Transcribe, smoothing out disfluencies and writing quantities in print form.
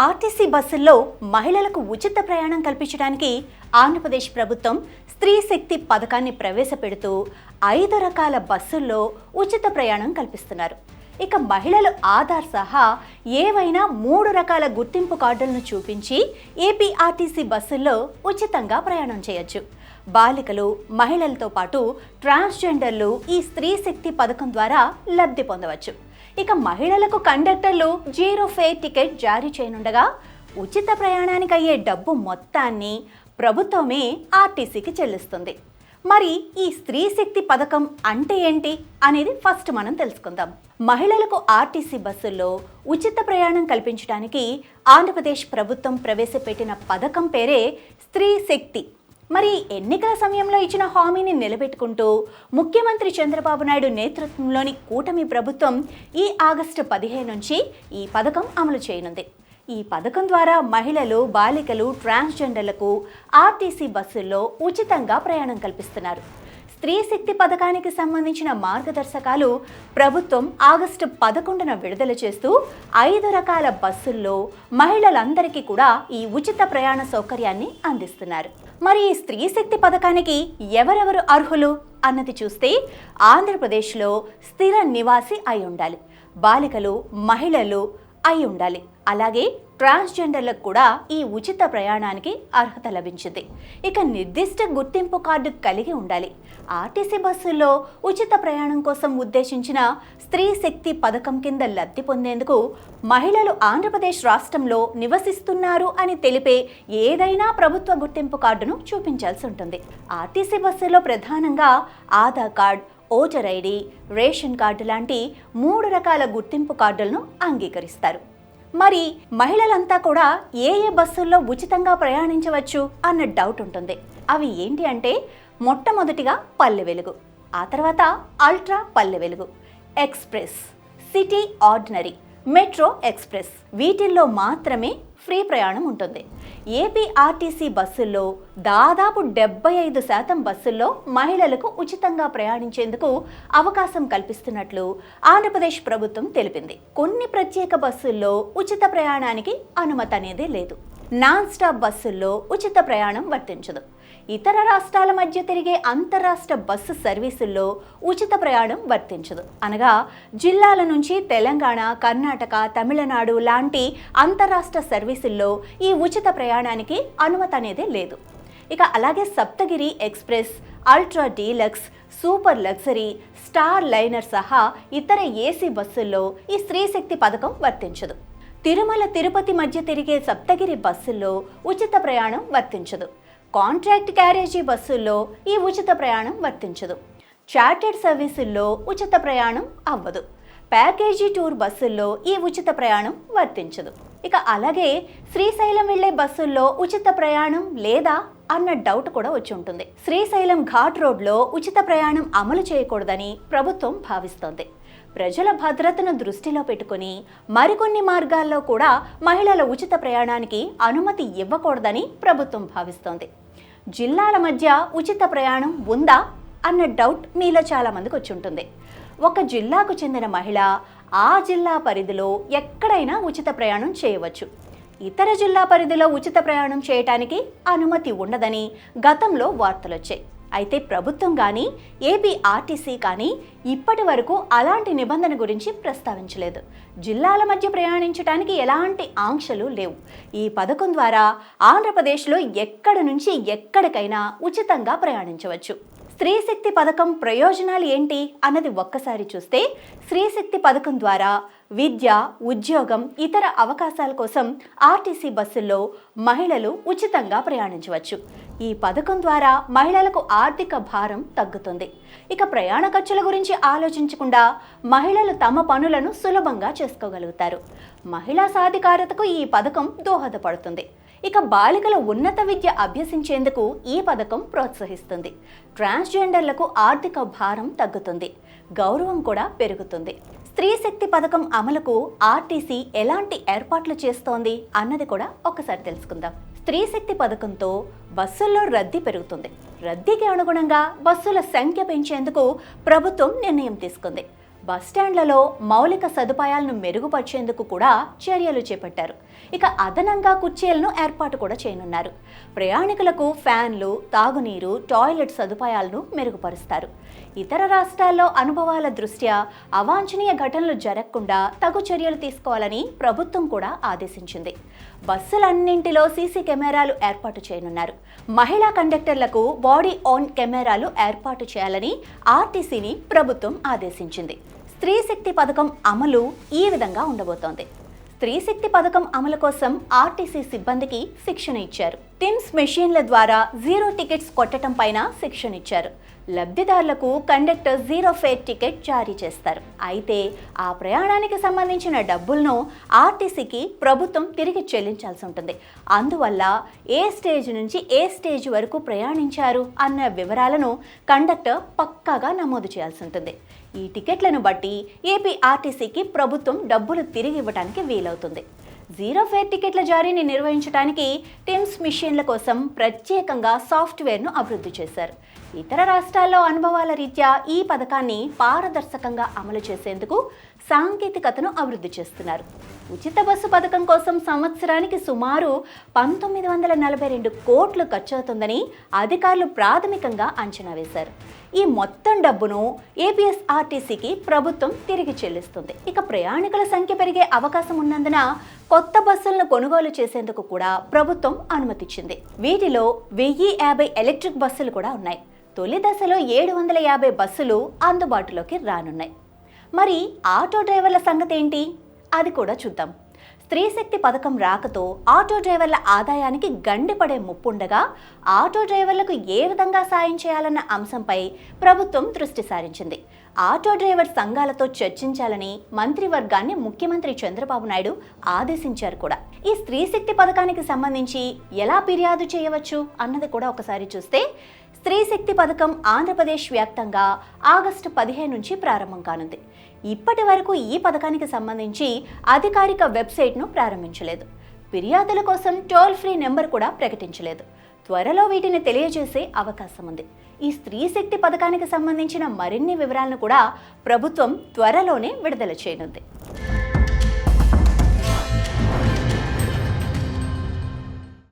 RTC బస్సుల్లో మహిళలకు ఉచిత ప్రయాణం కల్పించడానికి ఆంధ్రప్రదేశ్ ప్రభుత్వం స్త్రీ శక్తి పథకాన్ని ప్రవేశపెడుతూ 5 రకాల బస్సుల్లో ఉచిత ప్రయాణం కల్పిస్తున్నారు. ఇక మహిళలు ఆధార్ సహా ఏవైనా 3 రకాల గుర్తింపు కార్డులను చూపించి ఏపీఆర్టీసీ బస్సుల్లో ఉచితంగా ప్రయాణం చేయొచ్చు. బాలికలు, మహిళలతో పాటు ట్రాన్స్జెండర్లు ఈ స్త్రీ శక్తి పథకం ద్వారా లబ్ధి పొందవచ్చు. ఇక మహిళలకు కండక్టర్లు 0 ఫేర్ టికెట్ జారీ చేయనుండగా ఉచిత ప్రయాణానికి అయ్యే డబ్బు మొత్తాన్ని ప్రభుత్వమే ఆర్టీసీకి చెల్లిస్తుంది. మరి ఈ స్త్రీ శక్తి పథకం అంటే ఏంటి అనేది ఫస్ట్ మనం తెలుసుకుందాం. మహిళలకు ఆర్టీసీ బస్సుల్లో ఉచిత ప్రయాణం కల్పించడానికి ఆంధ్రప్రదేశ్ ప్రభుత్వం ప్రవేశపెట్టిన పథకం పేరే స్త్రీ శక్తి. మరి ఎన్నికల సమయంలో ఇచ్చిన హామీని నిలబెట్టుకుంటూ ముఖ్యమంత్రి చంద్రబాబు నాయుడు నేతృత్వంలోని కూటమి ప్రభుత్వం ఈ ఆగస్టు 15 నుంచి ఈ పథకం అమలు చేయనుంది. ఈ పథకం ద్వారా మహిళలు, బాలికలు, ట్రాన్స్జెండర్లకు ఆర్టీసీ బస్సుల్లో ఉచితంగా ప్రయాణం కల్పిస్తున్నారు. స్త్రీ శక్తి పథకానికి సంబంధించిన మార్గదర్శకాలు ప్రభుత్వం ఆగస్టు 11న విడుదల చేస్తూ 5 రకాల బస్సుల్లో మహిళలందరికీ కూడా ఈ ఉచిత ప్రయాణ సౌకర్యాన్ని అందిస్తున్నారు. మరి ఈ స్త్రీ శక్తి పథకానికి ఎవరెవరు అర్హులు అన్నది చూస్తే ఆంధ్రప్రదేశ్లో స్థిర నివాసి అయి ఉండాలి, బాలికలు, మహిళలు అయి ఉండాలి, అలాగే ట్రాన్స్జెండర్లకు కూడా ఈ ఉచిత ప్రయాణానికి అర్హత లభించింది. ఇక నిర్దిష్ట గుర్తింపు కార్డు కలిగి ఉండాలి. ఆర్టీసీ బస్సుల్లో ఉచిత ప్రయాణం కోసం ఉద్దేశించిన స్త్రీ శక్తి పథకం కింద లబ్ధి పొందేందుకు మహిళలు ఆంధ్రప్రదేశ్ రాష్ట్రంలో నివసిస్తున్నారు అని తెలిపే ఏదైనా ప్రభుత్వ గుర్తింపు కార్డును చూపించాల్సి ఉంటుంది. ఆర్టీసీ బస్సుల్లో ప్రధానంగా Aadhaar card, voter ID, ration card లాంటి 3 రకాల గుర్తింపు కార్డులను అంగీకరిస్తారు. మరి మహిళలంతా కూడా ఏ బస్సుల్లో ఉచితంగా ప్రయాణించవచ్చు అన్న డౌట్ ఉంటుంది. అవి ఏంటి అంటే మొట్టమొదటిగా పల్లె వెలుగు, ఆ తర్వాత ultra Palle Velugu, express, city ordinary, metro express. వీటిల్లో మాత్రమే ఫ్రీ ప్రయాణం ఉంటుంది. ఏపీఆర్టీసీ బస్సుల్లో దాదాపు 75% బస్సుల్లో మహిళలకు ఉచితంగా ప్రయాణించేందుకు అవకాశం కల్పిస్తున్నట్లు ఆంధ్రప్రదేశ్ ప్రభుత్వం తెలిపింది. కొన్ని ప్రత్యేక బస్సుల్లో ఉచిత ప్రయాణానికి అనుమతి అనేది లేదు. నాన్ స్టాప్ బస్సుల్లో ఉచిత ప్రయాణం వర్తించదు. ఇతర రాష్ట్రాల మధ్య తిరిగే అంతర్రాష్ట్ర బస్సు సర్వీసుల్లో ఉచిత ప్రయాణం వర్తించదు. అనగా జిల్లాల నుంచి తెలంగాణ, కర్ణాటక, తమిళనాడు లాంటి అంతర్రాష్ట్ర సర్వీసుల్లో ఈ ఉచిత ప్రయాణానికి అనుమతి అనేది లేదు. ఇక అలాగే Saptagiri express, ultra deluxe, super luxury, star liner సహా ఇతర ఏసీ బస్సుల్లో ఈ స్త్రీ శక్తి పథకం వర్తించదు. తిరుమల, తిరుపతి మధ్య తిరిగే సప్తగిరి బస్సుల్లో ఉచిత ప్రయాణం వర్తించదు. కాంట్రాక్ట్ క్యారేజీ బస్సుల్లో ఈ ఉచిత ప్రయాణం వర్తించదు. చార్టెడ్ సర్వీసుల్లో ఉచిత ప్రయాణం అవ్వదు. ప్యాకేజీ టూర్ బస్సుల్లో ఈ ఉచిత ప్రయాణం వర్తించదు. ఇక అలాగే శ్రీశైలం వెళ్లే బస్సుల్లో ఉచిత ప్రయాణం లేదా అన్న డౌట్ కూడా వచ్చి ఉంటుంది. శ్రీశైలం ఘాట్ రోడ్లో ఉచిత ప్రయాణం అమలు చేయకూడదని ప్రభుత్వం భావిస్తోంది. ప్రజల భద్రతను దృష్టిలో పెట్టుకుని మరికొన్ని మార్గాల్లో కూడా మహిళల ఉచిత ప్రయాణానికి అనుమతి ఇవ్వకూడదని ప్రభుత్వం భావిస్తోంది. జిల్లాల మధ్య ఉచిత ప్రయాణం ఉందా అన్న డౌట్ మీలో చాలా మందికి వచ్చి ఉంటుంది. ఒక జిల్లాకు చెందిన మహిళ ఆ జిల్లా పరిధిలో ఎక్కడైనా ఉచిత ప్రయాణం చేయవచ్చు. ఇతర జిల్లా పరిధిలో ఉచిత ప్రయాణం చేయటానికి అనుమతి ఉండదని గతంలో వార్తలొచ్చాయి. అయితే ప్రభుత్వం కానీ ఏపీఆర్టీసీ కానీ ఇప్పటి వరకు అలాంటి నిబంధన గురించి ప్రస్తావించలేదు. జిల్లాల మధ్య ప్రయాణించడానికి ఎలాంటి ఆంక్షలు లేవు. ఈ పథకం ద్వారా ఆంధ్రప్రదేశ్లో ఎక్కడి నుంచి ఎక్కడికైనా ఉచితంగా ప్రయాణించవచ్చు. స్త్రీ శక్తి పథకం ప్రయోజనాలు ఏంటి అన్నది ఒక్కసారి చూస్తే, స్త్రీ శక్తి పథకం ద్వారా విద్య, ఉద్యోగం, ఇతర అవకాశాల కోసం ఆర్టీసీ బస్సుల్లో మహిళలు ఉచితంగా ప్రయాణించవచ్చు. ఈ పథకం ద్వారా మహిళలకు ఆర్థిక భారం తగ్గుతుంది. ఇక ప్రయాణ ఖర్చుల గురించి ఆలోచించకుండా మహిళలు తమ పనులను సులభంగా చేసుకోగలుగుతారు. మహిళా సాధికారతకు ఈ పథకం దోహదపడుతుంది. ఇక బాలికల ఉన్నత విద్య అభ్యసించేందుకు ఈ పథకం ప్రోత్సహిస్తుంది. ట్రాన్స్జెండర్లకు ఆర్థిక భారం తగ్గుతుంది, గౌరవం కూడా పెరుగుతుంది. స్త్రీ శక్తి పథకం అమలుకు ఆర్టీసీ ఎలాంటి ఏర్పాట్లు చేస్తోంది అన్నది కూడా ఒకసారి తెలుసుకుందాం. స్త్రీ శక్తి పథకంతో బస్సుల్లో రద్దీ పెరుగుతుంది. రద్దీకి అనుగుణంగా బస్సుల సంఖ్య పెంచేందుకు ప్రభుత్వం నిర్ణయం తీసుకుంది. బస్టాండ్లలో మౌలిక సదుపాయాలను మెరుగుపరిచేందుకు కూడా చర్యలు చేపట్టారు. ఇక అదనంగా కుర్చీలను ఏర్పాటు కూడా చేయనున్నారు. ప్రయాణికులకు ఫ్యాన్లు, తాగునీరు, టాయిలెట్ సదుపాయాలను మెరుగుపరుస్తారు. ఇతర రాష్ట్రాల్లో అనుభవాల దృష్ట్యా అవాంఛనీయ ఘటనలు జరగకుండా తగు చర్యలు తీసుకోవాలని ప్రభుత్వం కూడా ఆదేశించింది. బస్సులన్నింటిలో సీసీ కెమెరాలు ఏర్పాటు చేయనున్నారు. మహిళా కండక్టర్లకు బాడీ ఆన్ కెమెరాలు ఏర్పాటు చేయాలని ఆర్టీసీని ప్రభుత్వం ఆదేశించింది. స్త్రీ శక్తి పథకం అమలు ఈ విధంగా ఉండబోతోంది. స్త్రీ శక్తి పథకం అమలు కోసం ఆర్టీసీ సిబ్బందికి శిక్షణ ఇచ్చారు. టిమ్స్ మెషిన్ల ద్వారా జీరో టికెట్స్ కొట్టడం పైన శిక్షణ ఇచ్చారు. లబ్ధిదారులకు కండక్టర్ జీరో ఫేర్ టికెట్ జారీ చేస్తారు. అయితే ఆ ప్రయాణానికి సంబంధించిన డబ్బులను ఆర్టీసీకి ప్రభుత్వం తిరిగి చెల్లించాల్సి ఉంటుంది. అందువల్ల ఏ స్టేజ్ నుంచి ఏ స్టేజ్ వరకు ప్రయాణించారు అన్న వివరాలను కండక్టర్ పక్కాగా నమోదు చేయాల్సి ఉంటుంది. ఈ టికెట్లను బట్టి ఏపీ ఆర్టీసీకి ప్రభుత్వం డబ్బులు తిరిగి ఇవ్వడానికి వీలవుతుంది. జీరో ఫేర్ టికెట్ల జారీని నిర్వహించడానికి టిమ్స్ మిషన్ల కోసం ప్రత్యేకంగా సాఫ్ట్వేర్ను అభివృద్ధి చేశారు. ఇతర రాష్ట్రాల్లో అనుభవాల రీత్యా ఈ పథకాన్ని పారదర్శకంగా అమలు చేసేందుకు సాంకేతికతను అభివృద్ధి చేస్తున్నారు. ఉచిత బస్సు పథకం కోసం సంవత్సరానికి సుమారు 1942 కోట్లు ఖర్చవుతుందని అధికారులు ప్రాథమికంగా అంచనా వేశారు. ఈ మొత్తం డబ్బును ఏపీఎస్ఆర్టీసీకి ప్రభుత్వం తిరిగి చెల్లిస్తుంది. ఇక ప్రయాణికుల సంఖ్య పెరిగే అవకాశం ఉన్నందున కొత్త బస్సులను కొనుగోలు చేసేందుకు కూడా ప్రభుత్వం అనుమతిచ్చింది. వీటిలో 1050 ఎలక్ట్రిక్ బస్సులు కూడా ఉన్నాయి. తొలి దశలో 750 బస్సులు అందుబాటులోకి రానున్నాయి. మరి ఆటో డ్రైవర్ల సంగతి ఏంటి? అది కూడా చూద్దాం. స్త్రీ శక్తి పథకం రాకతో ఆటో డ్రైవర్ల ఆదాయానికి గండిపడే ముప్పుండగా ఆటో డ్రైవర్లకు ఏ విధంగా సాయం చేయాలన్న అంశంపై ప్రభుత్వం దృష్టి సారించింది. ఆటో డ్రైవర్ సంఘాలతో చర్చించాలని మంత్రివర్గాన్ని ముఖ్యమంత్రి చంద్రబాబు నాయుడు ఆదేశించారు కూడా. ఈ స్త్రీ శక్తి పథకానికి సంబంధించి ఎలా ఫిర్యాదు చేయవచ్చు అన్నది కూడా ఒకసారి చూస్తే, స్త్రీ శక్తి పథకం ఆంధ్రప్రదేశ్ వ్యాప్తంగా ఆగస్టు 15 నుంచి ప్రారంభం కానుంది. ఇప్పటి వరకు ఈ పథకానికి సంబంధించి అధికారిక వెబ్సైట్ను ప్రారంభించలేదు. ఫిర్యాదుల కోసం టోల్ ఫ్రీ నెంబర్ కూడా ప్రకటించలేదు. త్వరలో వీటిని తెలియజేసే అవకాశం ఉంది. ఈ స్త్రీ శక్తి పథకానికి సంబంధించిన మరిన్ని వివరాలను కూడా ప్రభుత్వం త్వరలోనే విడుదల చేయనుంది.